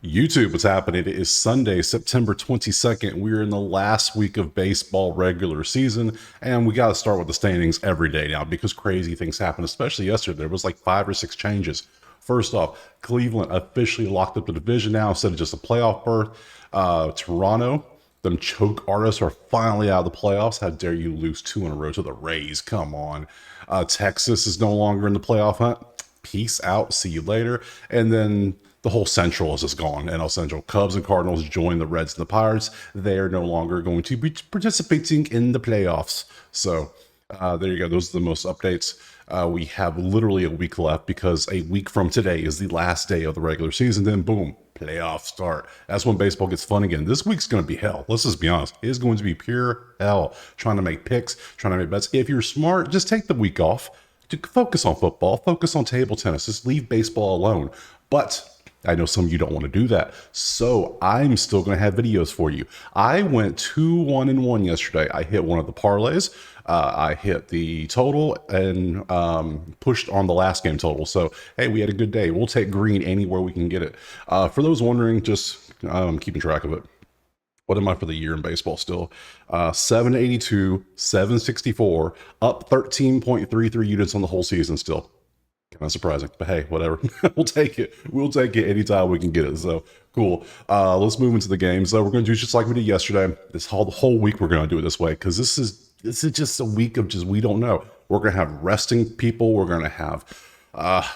YouTube, what's happening? It is Sunday, September 22nd. We're in the last week of baseball regular season, and we got to start with the standings every day now because crazy things happen, especially yesterday. There was like 5 or 6 changes. First off, Cleveland officially locked up the division now instead of just a playoff berth. Toronto, them choke artists are finally out of the playoffs. How dare you lose 2 in a row to the Rays? Come on. Texas is no longer in the playoff hunt. Peace out. See you later. And then the whole Central is just gone. NL Central. Cubs and Cardinals join the Reds and the Pirates. They are no longer going to be participating in the playoffs. So there you go. Those are the most updates. We have literally a week left because a week from today is the last day of the regular season. Then boom, playoffs start. That's when baseball gets fun again. This week's going to be hell. Let's just be honest. It is going to be pure hell. Trying to make picks, trying to make bets. If you're smart, just take the week off to focus on football, focus on table tennis. Just leave baseball alone. But I know some of you don't want to do that. So I'm still going to have videos for you. I went 2-1-1 yesterday. I hit one of the parlays. I hit the total and pushed on the last game total. So, hey, we had a good day. We'll take green anywhere we can get it. For those wondering, just keeping track of it. What am I for the year in baseball still? 782, 764, up 13.33 units on the whole season still. Kind of surprising, but hey, whatever. We'll take it. We'll take it anytime we can get it. So cool. Let's move into the game. So we're going to do just like we did yesterday. The whole week we're going to do it this way because this is just a week of just we don't know. We're going to have resting people. We're going to have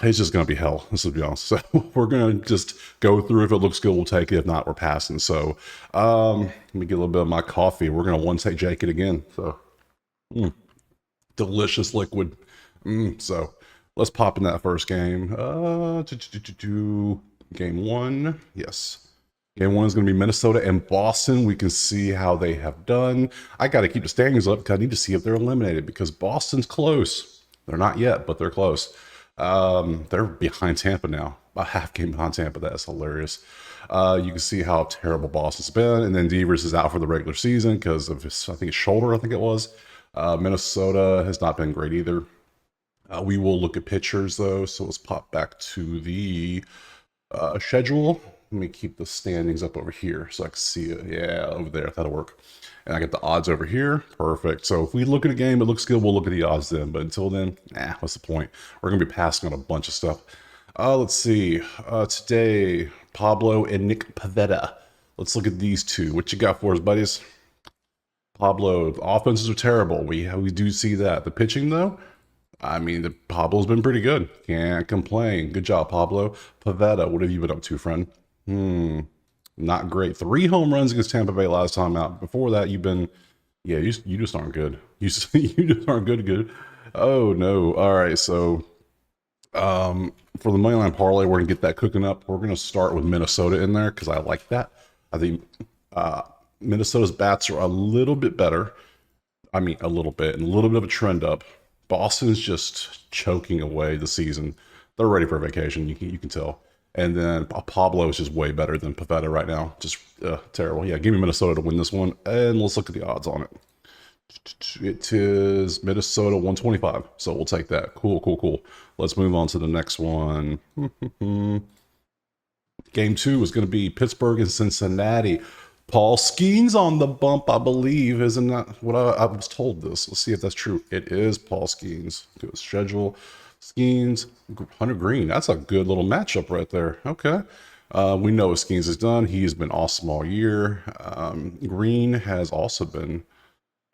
it's just going to be hell. Let's be honest. So we're going to just go through. If it looks good, we'll take it. If not, we're passing. So let me get a little bit of my coffee. We're going to one take Jake it again. So delicious liquid. So let's pop in that first game. Game 1. Yes. Game 1 is going to be Minnesota and Boston. We can see how they have done. I got to keep the standings up because I need to see if they're eliminated because Boston's close. They're not yet, but they're close. They're behind Tampa now. A half game behind Tampa. That's hilarious. You can see how terrible Boston's been. And then Devers is out for the regular season because of his, I think, his shoulder, I think it was. Minnesota has not been great either. We will look at pitchers, though, so let's pop back to the schedule. Let me keep the standings up over here so I can see it. Yeah, over there. That'll work. And I get the odds over here. Perfect. So if we look at a game, it looks good, we'll look at the odds then. But until then, what's the point? We're going to be passing on a bunch of stuff. Let's see. Today, Pablo and Nick Pivetta. Let's look at these two. What you got for us, buddies? Pablo, the offenses are terrible. We do see that. The pitching, though? I mean, Pablo's been pretty good. Can't complain. Good job, Pablo. Pivetta, what have you been up to, friend? Not great. 3 home runs against Tampa Bay last time out. Before that, you've been, you just aren't good. You just aren't good. Oh, no. All right, so for the Moneyline Parlay, we're going to get that cooking up. We're going to start with Minnesota in there because I like that. I think Minnesota's bats are a little bit better. I mean, a little bit of a trend up. Boston's just choking away the season. They're ready for a vacation. You can tell. And then Pablo is just way better than Pivetta right now. Just terrible. Yeah, give me Minnesota to win this one. And let's look at the odds on it. It is Minnesota 125. So we'll take that. Cool. Let's move on to the next one. Game 2 is going to be Pittsburgh and Cincinnati. Paul Skeens on the bump, I believe. Isn't that what I was told this? Let's see if that's true. It is Paul Skeens. Do a schedule. Skeens, Hunter Green. That's a good little matchup right there. Okay. We know what Skeens has done. He's been awesome all year. Green has also been,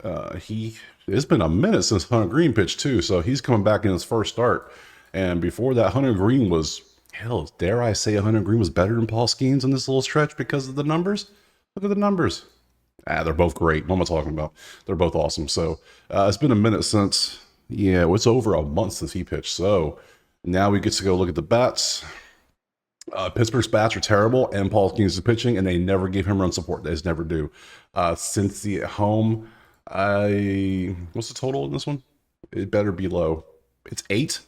it's been a minute since Hunter Green pitched too. So he's coming back in his first start. And before that, Hunter Green was, hell, dare I say Hunter Green was better than Paul Skeens in this little stretch because of the numbers? Look at the numbers. They're both great. What am I talking about? They're both awesome. So it's been a minute since, it's over a month since he pitched. So now we get to go look at the bats. Pittsburgh's bats are terrible, and Paul Skeens is pitching, and they never give him run support. They just never do. Cincy at home, what's the total in this one? It better be low. It's 8.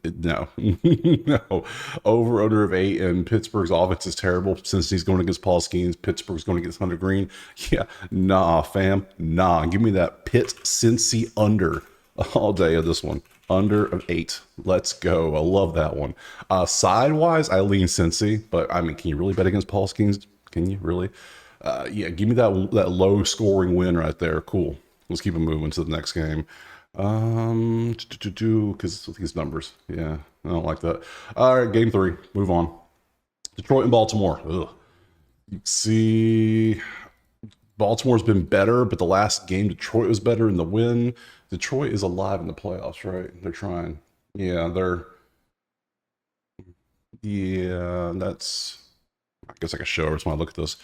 No, no. Over under of 8, and Pittsburgh's offense is terrible since he's going against Paul Skeens. Pittsburgh's going against Hunter Green. Yeah, nah, fam. Nah, give me that Pitt Cincy under all day of this one. Under of 8. Let's go. I love that one. Side-wise, I lean Cincy, but I mean, can you really bet against Paul Skeens? Can you really? Yeah, give me that low scoring win right there. Cool. Let's keep it moving to the next game. Because these numbers. Yeah, I don't like that. All right, game 3. Move on. Detroit and Baltimore. Ugh. You see, Baltimore's been better, but the last game Detroit was better in the win. Detroit is alive in the playoffs, right? They're trying. Yeah, that's. I guess I can show her when I look at this.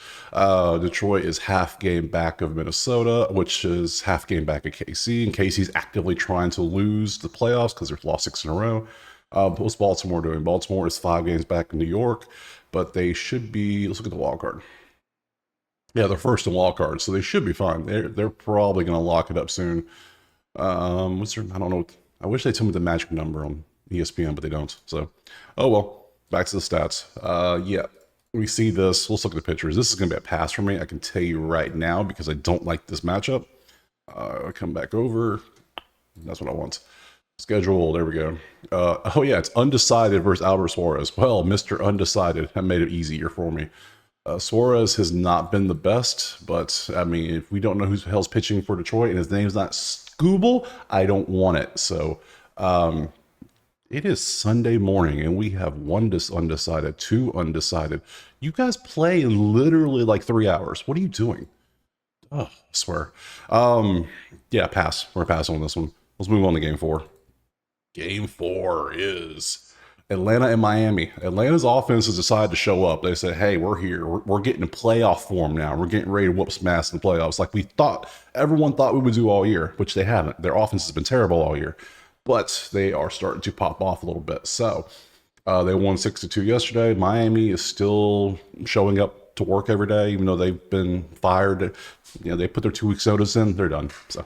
Detroit is half game back of Minnesota, which is half game back of KC. And KC's actively trying to lose the playoffs because they've lost 6 in a row. What's Baltimore doing? Baltimore is 5 games back in New York, but they should be. Let's look at the wild card. Yeah, they're first in wild card, so they should be fine. They're probably going to lock it up soon. What's their? I don't know. I wish they told me the magic number on ESPN, but they don't. So, oh well. Back to the stats. Yeah, we see this. Let's look at the pictures. This is going to be a pass for me. I can tell you right now because I don't like this matchup. Come back over. That's what I want. Schedule. There we go. Oh yeah, it's undecided versus Albert Suarez. Well, Mr. Undecided, that made it easier for me. Suarez has not been the best, but I mean, if we don't know who the hell's pitching for Detroit and his name's not Scooble, I don't want it. So it is Sunday morning and we have 1 undecided, 2 undecided. You guys play in literally like 3 hours. What are you doing? Oh, I swear. Yeah, pass. We're passing on this one. Let's move on to game 4. Game 4 is Atlanta and Miami. Atlanta's offense has decided to show up. They said, hey, we're here. We're getting a playoff form now. We're getting ready to whoop some ass in the playoffs like everyone thought we would do all year, which they haven't. Their offense has been terrible all year, but they are starting to pop off a little bit. So they won 6-2 yesterday. Miami is still showing up to work every day, even though they've been fired. You know, they put their 2 weeks notice in. They're done. So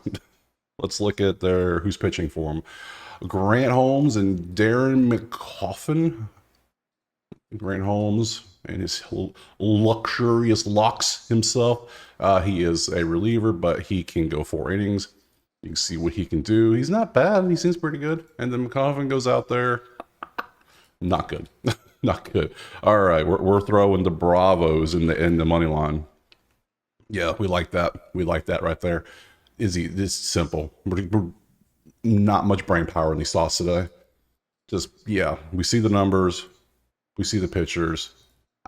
let's look at who's pitching for them. Grant Holmes and Darren McCoffin. Grant Holmes and his luxurious locks himself. He is a reliever, but he can go 4 innings. You can see what he can do. He's not bad. He seems pretty good. And then McCoffin goes out there. Not good. Not good. All right, we're throwing the Bravos in the money line. Yeah, we like that. We like that right there. It's simple. We're not much brain power in these thoughts today. Just, yeah, we see the numbers. We see the pictures.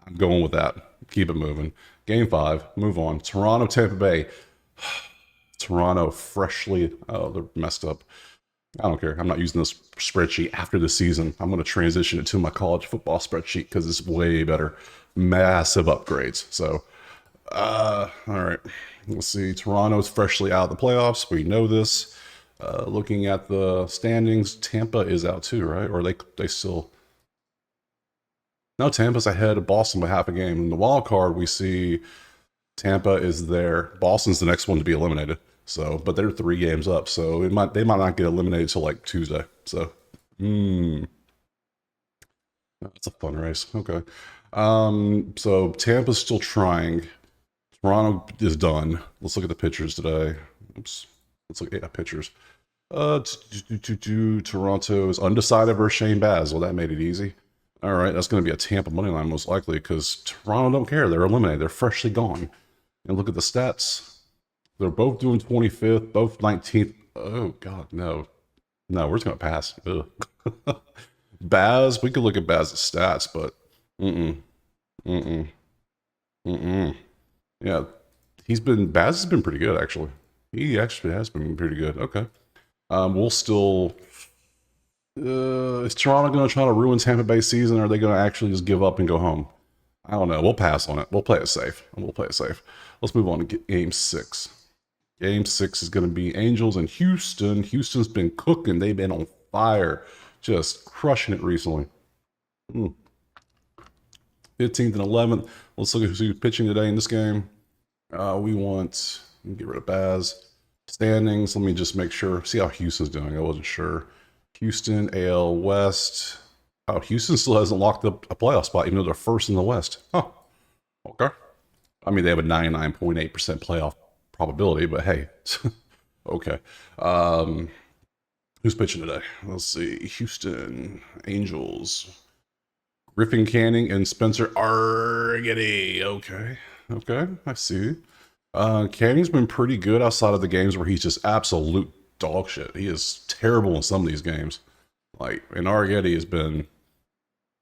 I'm going with that. Keep it moving. Game 5, move on. Toronto, Tampa Bay. Toronto freshly, they're messed up. I don't care. I'm not using this spreadsheet after the season. I'm going to transition it to my college football spreadsheet because it's way better. Massive upgrades. So, all right. Let's see. Toronto's freshly out of the playoffs. We know this. Looking at the standings, Tampa is out too, right? Or they still... No, Tampa's ahead of Boston by half a game. In the wild card, we see Tampa is there. Boston's the next one to be eliminated. So, but they're 3 games up, so they might not get eliminated till like Tuesday. So, that's a fun race. Okay. So Tampa's still trying. Toronto is done. Let's look at the pitchers today. Oops. Let's look at pitchers. Toronto is undecided versus Shane Baz. Well, that made it easy. All right, that's going to be a Tampa money line most likely because Toronto don't care. They're eliminated. They're freshly gone. And look at the stats. They're both doing 25th, both 19th. Oh, God, no. No, we're just going to pass. Baz, we could look at Baz's stats, but yeah, Baz has been pretty good, actually. He actually has been pretty good. Okay. We'll still... is Toronto going to try to ruin Tampa Bay's season, or are they going to actually just give up and go home? I don't know. We'll pass on it. We'll play it safe. Let's move on to Game 6. Game 6 is going to be Angels and Houston. Houston's been cooking. They've been on fire. Just crushing it recently. 15th and 11th. Let's look at who's pitching today in this game. We want... Get rid of Baz. Standings. Let me just make sure. See how Houston's doing. I wasn't sure. Houston, AL West. Oh, Houston still hasn't locked up a playoff spot, even though they're first in the West. Huh. Okay. I mean, they have a 99.8% playoff probability, but hey. Okay. Who's pitching today? Let's see. Houston Angels. Griffin Canning and Spencer Argetty. Okay. Okay. I see. Canning's been pretty good outside of the games where he's just absolute dog shit. He is terrible in some of these games. Like, and Argetty has been,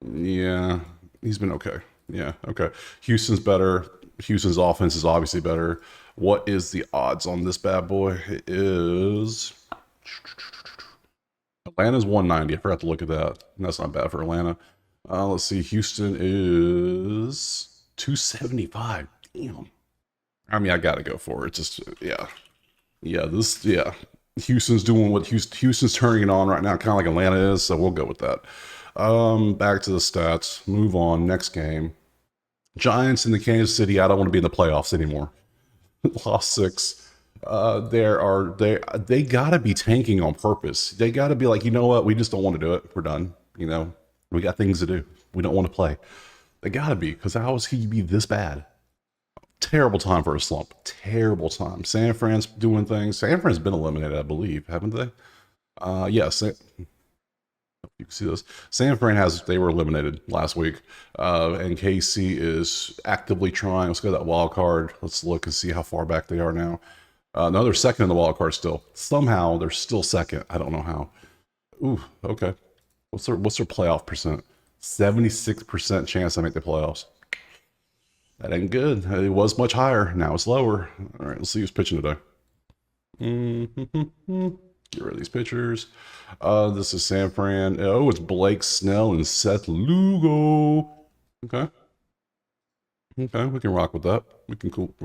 yeah, he's been okay. Yeah, okay. Houston's better. Houston's offense is obviously better. What is the odds on this bad boy? It is Atlanta's 190. I forgot to look at that. That's not bad for Atlanta. Let's see. Houston is 275. Damn. I mean, I got to go for it. Just, yeah. Yeah. Houston's doing what Houston's turning it on right now, kind of like Atlanta is, so we'll go with that. Back to the stats. Move on. Next game. Giants in the Kansas City. I don't want to be in the playoffs anymore. Lost 6. They gotta be tanking on purpose. They gotta be like, you know what? We just don't want to do it. We're done. You know, we got things to do. We don't want to play. They gotta be, because how is he be this bad? Terrible time for a slump. Terrible time. San Fran's doing things. San Fran's been eliminated, I believe, haven't they? Yes. You can see this. San Fran they were eliminated last week. And KC is actively trying. Let's go to that wild card. Let's look and see how far back they are now. No, they're second in the wild card still. Somehow they're still second. I don't know how. Ooh, okay. What's their playoff percent? 76% chance I make the playoffs. That ain't good. It was much higher. Now it's lower. All right, let's see who's pitching today. Get rid of these pitchers. This is San Fran. Oh, it's Blake Snell and Seth Lugo. Okay. Okay, we can rock with that. We're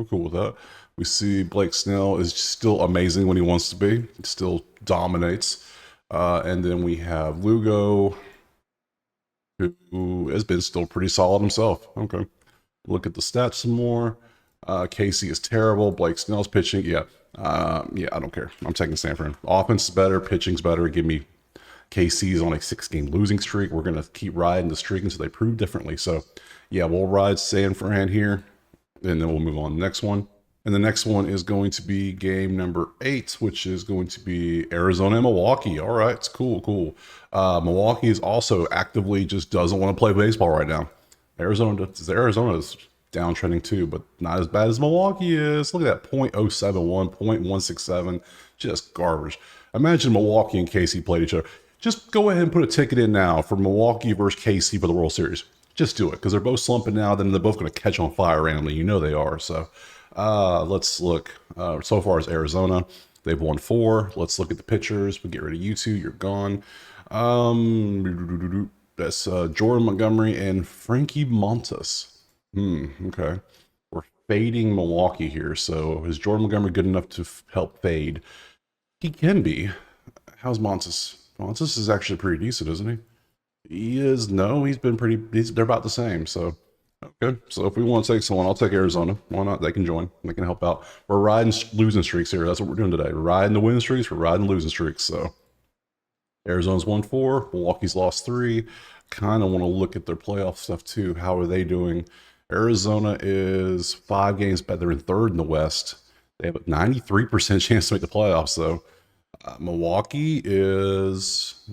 cool with that. We see Blake Snell is still amazing when he wants to be. He still dominates. And then we have Lugo, who has been still pretty solid himself. Okay. Look at the stats some more. Casey is terrible. Blake Snell's pitching. Yeah, I don't care. I'm taking San Fran. Offense is better. Pitching's better. Give me KC's on a 6-game losing streak. We're going to keep riding the streak until they prove differently. So, yeah, we'll ride San Fran here, and then we'll move on to the next one. And the next one is going to be game number 8, which is going to be Arizona and Milwaukee. All right, it's cool. Milwaukee is also actively just doesn't want to play baseball right now. Arizona is downtrending too, but not as bad as Milwaukee is. Look at that, 0.071, 0.167, just garbage. Imagine Milwaukee and KC played each other. Just go ahead and put a ticket in now for Milwaukee versus KC for the World Series. Just do it, because they're both slumping now. Then they're both going to catch on fire randomly. You know they are. So let's look. So far as Arizona, they've won 4. Let's look at the pitchers. We get rid of you two. You're gone. That's Jordan Montgomery and Frankie Montas. Okay. We're fading Milwaukee here. So is Jordan Montgomery good enough to help fade? He can be. How's Montas? Montas is actually pretty decent, isn't he? He is. No, he's been pretty. They're about the same. So, okay. So if we want to take someone, I'll take Arizona. Why not? They can join. They can help out. We're riding losing streaks here. That's what we're doing today. We're riding the winning streaks. We're riding the losing streaks. So Arizona's won 4. Milwaukee's lost 3. Kind of want to look at their playoff stuff too. How are they doing? Arizona is 5 games better. They're in 3rd in the West. They have a 93% chance to make the playoffs, though. Milwaukee's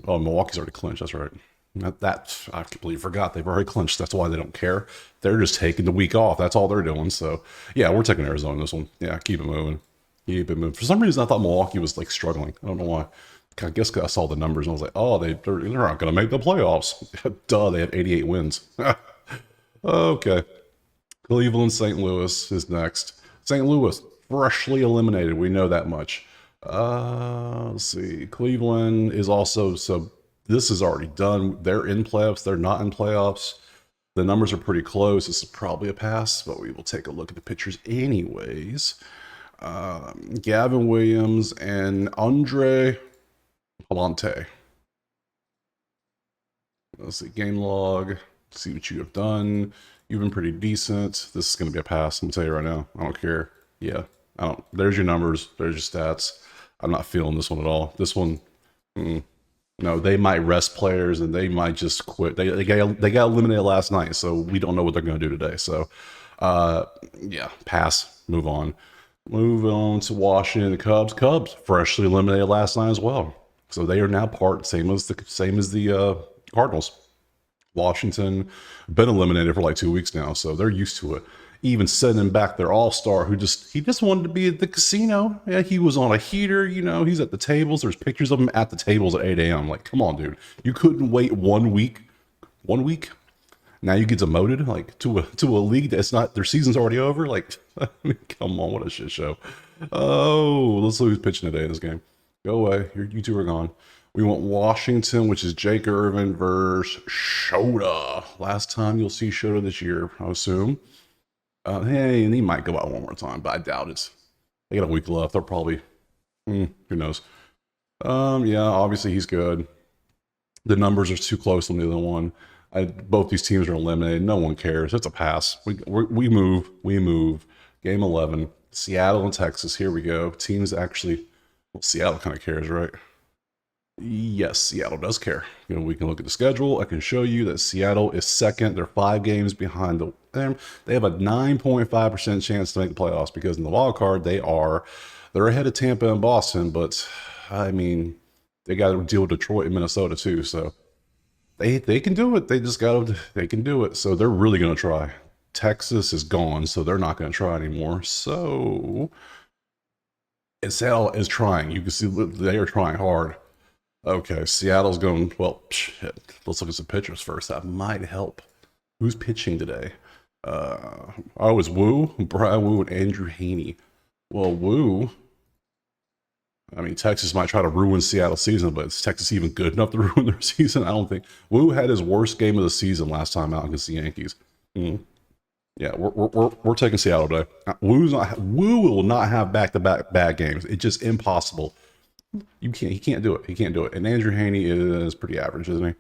already clinched. That's right. I completely forgot. They've already clinched. That's why they don't care. They're just taking the week off. That's all they're doing. So, yeah, we're taking Arizona in this one. Yeah, keep it moving. For some reason, I thought Milwaukee was like struggling. I don't know why. I guess because I saw the numbers and I was like, oh, they're not going to make the playoffs. Duh, they have 88 wins. Okay. Cleveland, St. Louis is next. St. Louis, freshly eliminated. We know that much. Let's see. Cleveland is also, so this is already done. They're in playoffs. They're not in playoffs. The numbers are pretty close. This is probably a pass, but we will take a look at the pictures anyways. Gavin Williams and Andre Palante. Let's see, game log. See what you have done. You've been pretty decent. This is going to be a pass. I'm going to tell you right now. I don't care. Yeah, I don't. There's your numbers. There's your stats. I'm not feeling this one at all. This one, no, they might rest players and they might just quit. They got eliminated last night, so we don't know what they're going to do today. So, yeah, pass. Move on. Move on to Washington. The Cubs. Cubs freshly eliminated last night as well. So they are now same as the Cardinals. Washington been eliminated for like 2 weeks now, so they're used to it. Even sending back their all-star he just wanted to be at the casino. Yeah, he was on a heater, he's at the tables. There's pictures of him at the tables at 8 a.m. Like, come on, dude. You couldn't wait 1 week. 1 week? Now you get demoted like to a league that's not, their season's already over. Like, I mean, come on, what a shit show. Oh, let's see who's pitching today in this game. Go away. You two are gone. We want Washington, which is Jake Irvin versus Shota. Last time you'll see Shota this year, I assume. Hey, and he might go out one more time, but I doubt it. They got a week left. They'll probably, who knows? Yeah, obviously he's good. The numbers are too close on the other one. Both these teams are eliminated. No one cares. It's a pass. We move. Game 11. Seattle and Texas. Here we go. Teams actually, well, Seattle kind of cares, right? Yes, Seattle does care. We can look at the schedule. I can show you that Seattle is second. They're 5 games behind them. They have a 9.5% chance to make the playoffs because in the wild card they're ahead of Tampa and Boston. But I mean, they got to deal with Detroit and Minnesota too. So they can do it. They can do it. So they're really going to try. Texas is gone, so they're not going to try anymore. So and Seattle is trying. You can see they are trying hard. Okay, Seattle's going, well, shit. Let's look at some pitchers first. That might help. Who's pitching today? It's Wu, Brian Wu, and Andrew Haney. Well, Wu, I mean, Texas might try to ruin Seattle's season, but is Texas even good enough to ruin their season? I don't think. Wu had his worst game of the season last time out against the Yankees. Yeah, we're taking Seattle today. Wu will not have back-to-back bad games. It's just impossible. He can't do it. And Andrew Haney is pretty average, isn't he?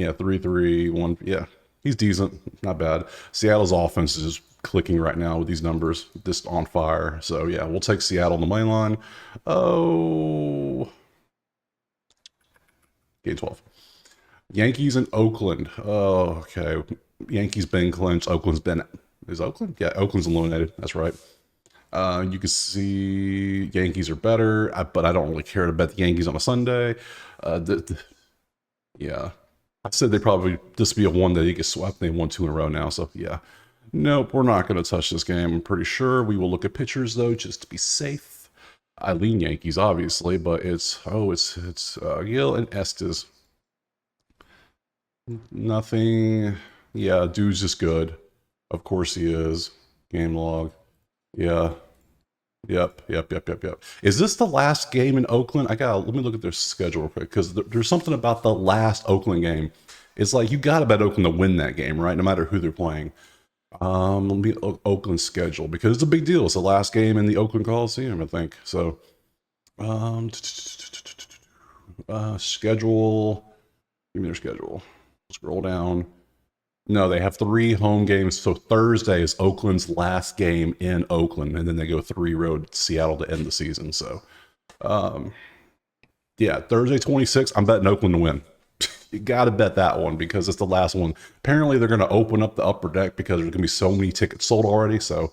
Yeah, 3.3, 1. Yeah, he's decent, not bad. Seattle's offense is just clicking right now with these numbers, just on fire. So yeah, we'll take Seattle on the money line. Oh, game 12. Yankees and Oakland. Oh, okay. Yankees been clinched. Is Oakland? Yeah, Oakland's eliminated. That's right. You can see Yankees are better, but I don't really care to bet the Yankees on a Sunday. Yeah, I said they probably just be a one that he gets swept. They won 2 in a row now, so yeah. Nope, we're not going to touch this game. I'm pretty sure we will look at pitchers though, just to be safe. I lean Yankees, obviously, but it's Gil and Estes. Nothing. Yeah, dude's just good. Of course he is. Game log. Yeah. Yep. Is this the last game in Oakland? Let me look at their schedule real quick, because there's something about the last Oakland game. It's like you got to bet Oakland to win that game, right? No matter who they're playing. Let me Oakland schedule, because it's a big deal. It's the last game in the Oakland Coliseum, I think. So, schedule. Give me their schedule. Scroll down. No, they have 3 home games. So Thursday is Oakland's last game in Oakland, and then they go 3 road to Seattle to end the season. So, yeah, Thursday 26. I'm betting Oakland to win. You got to bet that one because it's the last one. Apparently, they're going to open up the upper deck because there's going to be so many tickets sold already. So,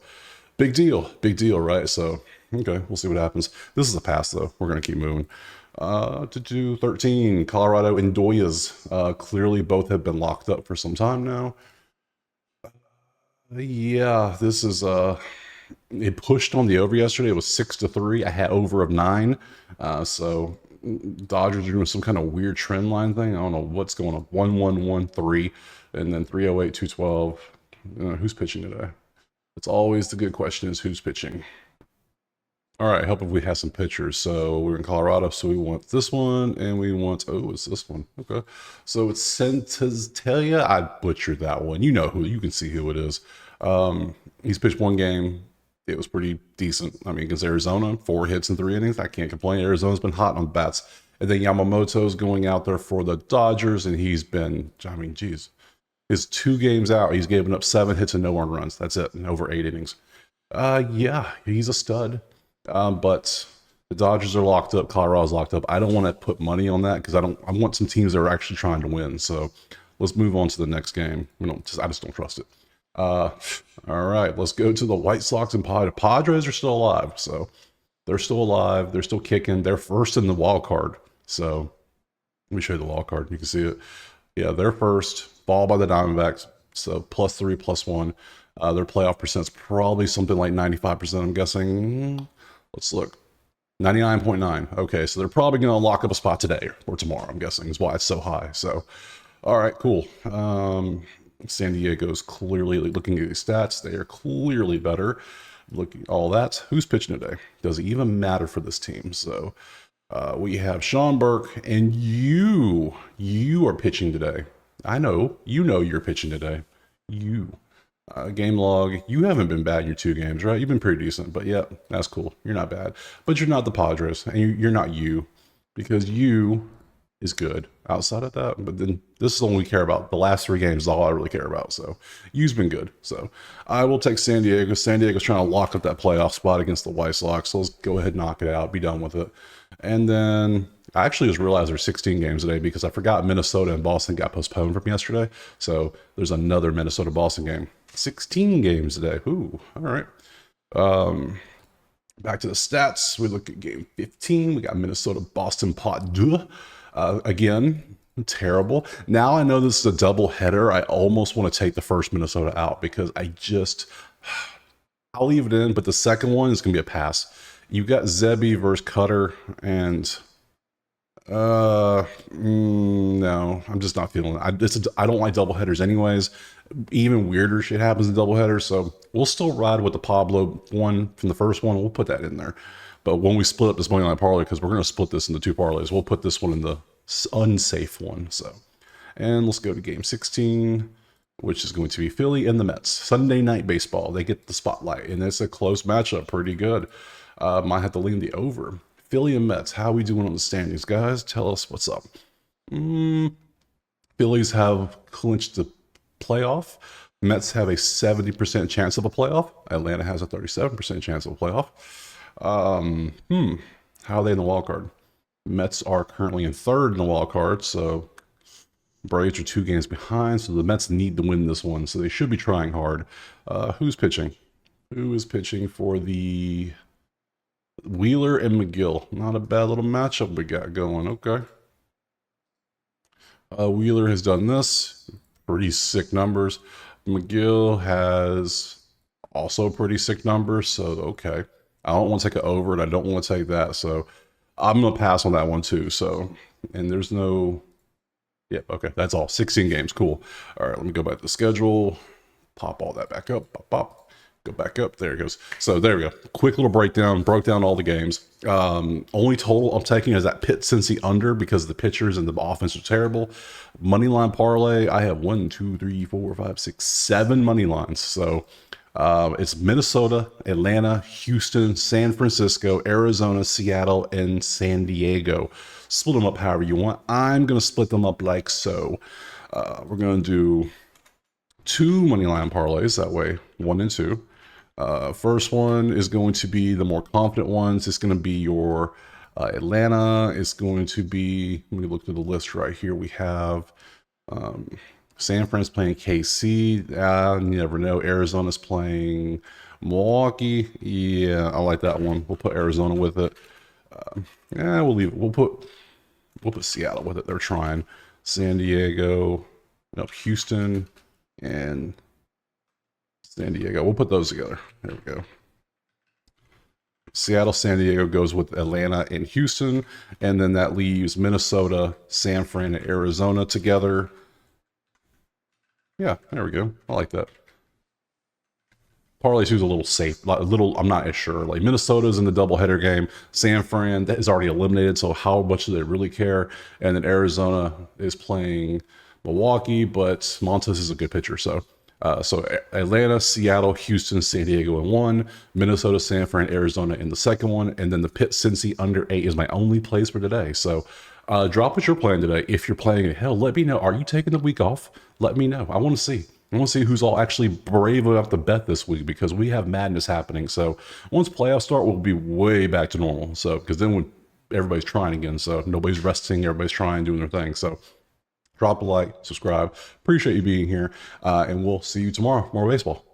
big deal, right? So, okay, we'll see what happens. This is a pass though. We're going to keep moving. To do 13, Colorado and Doyas. Clearly both have been locked up for some time now. Yeah, this is it pushed on the over yesterday. It was 6-3. I had over of 9. So Dodgers are doing some kind of weird trend line thing. I don't know what's going on. 1-1-1-3, and then 308, 212. Who's pitching today? It's always the good question is who's pitching. All right, help if we have some pitchers. So we're in Colorado, so we want this one, and we want, it's this one. Okay. So it's Centaztelia. I butchered that one. You know who, you can see who it is. He's pitched 1 game. It was pretty decent. I mean, against Arizona, 4 hits in 3 innings. I can't complain. Arizona's been hot on bats. And then Yamamoto's going out there for the Dodgers, and he's been, I mean, geez. His 2 games out, he's given up 7 hits and no earned runs. That's it, in over 8 innings. Yeah, he's a stud. But the Dodgers are locked up. Colorado's locked up. I don't want to put money on that because I want some teams that are actually trying to win. So let's move on to the next game. I just don't trust it. All right, let's go to the White Sox and Padres. Padres are still alive. So they're still alive. They're still kicking. They're first in the wild card. So Let me show you the wild card. You can see it. Yeah, they're first, followed by the Diamondbacks. So +3, +1. Their playoff percent's probably something like 95%, I'm guessing. Let's look. 99.9. Okay, so they're probably going to lock up a spot today or tomorrow, I'm guessing, is why it's so high. So, all right, cool. San Diego's clearly, looking at these stats, they are clearly better. Looking at all that. Who's pitching today? Does it even matter for this team? So, we have Sean Burke, and you are pitching today. I know, you're pitching today. Game log, you haven't been bad in your 2 games, right? You've been pretty decent, but yeah, that's cool. You're not bad. But you're not the Padres, and you're not because you is good outside of that. But then this is all we care about. The last 3 games is all I really care about. So you've been good. So I will take San Diego. San Diego's trying to lock up that playoff spot against the White Sox. So let's go ahead and knock it out, be done with it. And then I actually just realized there's 16 games today because I forgot Minnesota and Boston got postponed from yesterday. So there's another Minnesota-Boston game. 16 games today. Ooh, all right. Back to the stats. We look at game 15. We got Minnesota-Boston Pot 2. Again, terrible. Now I know this is a double header. I almost want to take the first Minnesota out because I'll leave it in, but the second one is going to be a pass. You got Zebby versus Cutter, and no, I'm just not feeling it. I don't like doubleheaders anyways. Even weirder shit happens in doubleheaders, so we'll still ride with the Pablo one from the first one. We'll put that in there. But when we split up this money line parlay, because we're going to split this into 2 parlays, we'll put this one in the unsafe one. So, and let's go to game 16, which is going to be Philly and the Mets. Sunday night baseball. They get the spotlight, and it's a close matchup. Pretty good. Might have to lean the over. Philly and Mets. How are we doing on the standings, guys? Tell us what's up. Phillies have clinched the playoff. Mets have a 70% chance of a playoff. Atlanta has a 37% chance of a playoff. How are they in the wild card? Mets are currently in 3rd in the wild card, so Braves are 2 games behind, so the Mets need to win this one, so they should be trying hard. Who's pitching? Who is pitching for the Wheeler and McGill? Not a bad little matchup we got going. Okay. Wheeler has done this. Pretty sick numbers. McGill has also pretty sick numbers, so okay. I don't want to take it over, and I don't want to take that, so I'm going to pass on that one too. So, and there's no... Yep, okay, that's all. 16 games, cool. All right, let me go back to the schedule. Pop all that back up. Pop, pop. Go back up. There it goes. So there we go. Quick little breakdown. Broke down all the games. Only total I'm taking is that Pitt Cincy under because the pitchers and the offense are terrible. Money line parlay. I have 1, 2, 3, 4, 5, 6, 7 money lines. So it's Minnesota, Atlanta, Houston, San Francisco, Arizona, Seattle, and San Diego. Split them up however you want. I'm going to split them up like so. We're going to do 2 money line parlays that way, 1 and 2. First one is going to be the more confident ones. It's going to be your Atlanta. It's going to be, let me look through the list right here. We have San Fran's playing KC. You never know. Arizona's playing Milwaukee. Yeah, I like that one. We'll put Arizona with it. Yeah, we'll leave it. We'll put Seattle with it. They're trying. San Diego, Houston, and San Diego. We'll put those together. There we go. Seattle, San Diego goes with Atlanta and Houston, and then that leaves Minnesota, San Fran, and Arizona together. Yeah, there we go. I like that. Parlay 2 is a little safe. I'm not as sure. Like Minnesota's in the doubleheader game. San Fran that is already eliminated, so how much do they really care? And then Arizona is playing Milwaukee, but Montes is a good pitcher. So Atlanta, Seattle, Houston, San Diego in 1, Minnesota, San Fran, Arizona in the second one, and then the Pitt Cincy under 8 is my only plays for today. So drop what you're playing today. If you're playing it, hell, let me know. Are you taking the week off? Let me know. I want to see. I want to see who's all actually brave enough to bet this week because we have madness happening. So once playoffs start, we'll be way back to normal. So because then when everybody's trying again, so nobody's resting, everybody's trying, doing their thing. So drop a like, subscribe. Appreciate you being here, and we'll see you tomorrow. More baseball.